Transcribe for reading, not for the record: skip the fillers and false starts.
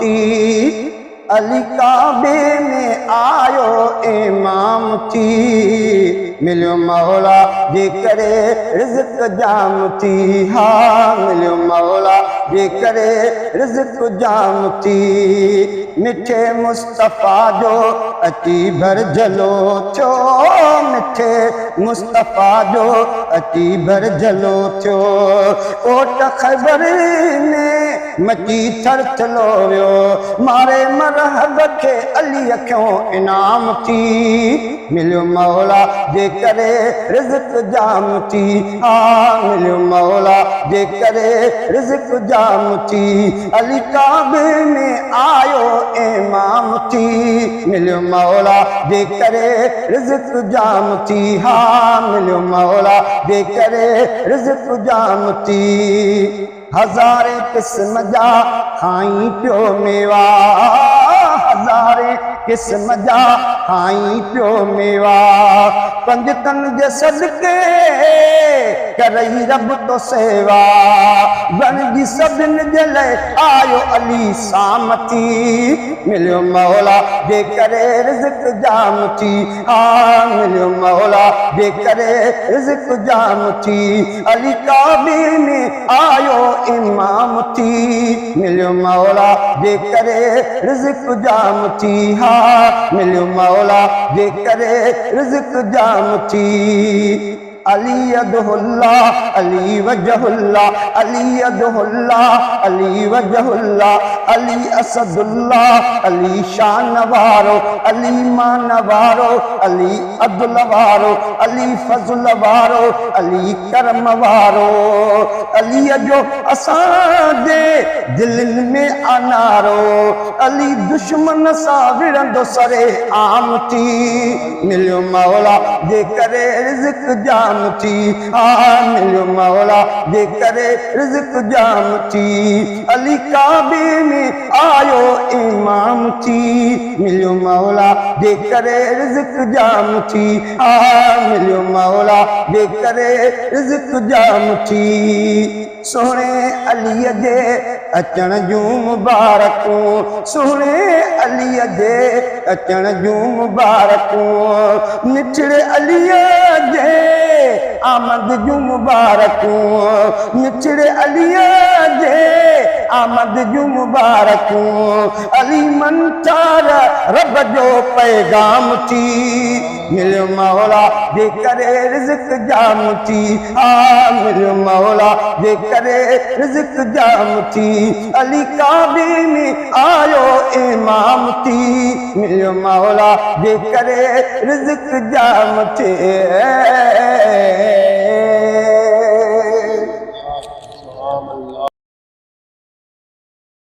थी अली काबे में आयो इमाम थी मिलियो मौला जे करे रिज़्क़ जाम थी हाँ मिलियो मौला जे करे रिज़्क़ जाम थी मिठे मुस्तफ़ा जो अची भरजलो थियो मिठे मुस्तफ़ा जो अची भरजलो थियो कोट ख़ैबर में मची थरथलो वियो मारे मरहब के अली क्यों इनाम थी मिलियो मौला जे करे रिज़्क़ जाम थी हाँ मिलियो मौला जे करे रिज़्क़ जाम थी अली काबे में आयो इमाम थी मिलियो मौला जे करे रिज़्क़ जाम थी हाँ मिलियो मौला जे करे रिज़्क़ जाम थी हज़ारे क़िस्म जा खाई पियो मेवा हज़ारे क़िस्म जा खाई पियो मेवा पंज तन जे सदके करई रब तो सेवा बणजी सभिनि जे लाइ आयो अली सामती मिलियो मौला जे करे रिज़्क़ जाम थी हाँ मिलियो मौला जे करे रिज़्क़ जाम थी अली काबे में आयो इमाम थी मिलियो मौला जे करे रिज़्क़ जाम थी हाँ मिलियो मौला जे करे रिज़्क़ जाम थी अली अदहुल्ला अली वजहुल्ला अली अदहुल्ला अली वजहुल्ला अली असदुल्ला अली शान वारो अली मान वारो अली अदल वारो अली फज़ल वारो अली करम वारो अली जो असांजे दिलनि में अनारो अली दुश्मन सां विढ़ंदो सरे आम थी मिलियो मौला जे करे रिज़्क़ जाम थी हाँ मिलियो मौला जे करे रिज़्क़ जाम थी अली काबे में आयो इमाम थी मिलियो मौला जे करे रिज़्क़ जाम थी हाँ मिलियो मौला जे करे रिज़्क़ जाम थी सोने अलीअ जे अचण जूं मुबारकूं सोने अलीअ जे अचण जूं मुबारकूं मिठड़े अलीअ जे आमद जूं मुबारकूं मिठड़े अलीअ जे आमद जूं मुबारकूं अली मंतार रब जो पैगाम थी मिलियो मौला जे करे रिज़्क़ जाम थी हाँ मिलियो मौला जे करे रिज़्क़ जाम थी अली काबे में आयो इमाम थी मिलियो मौला जे करे रिज़्क़ जाम थी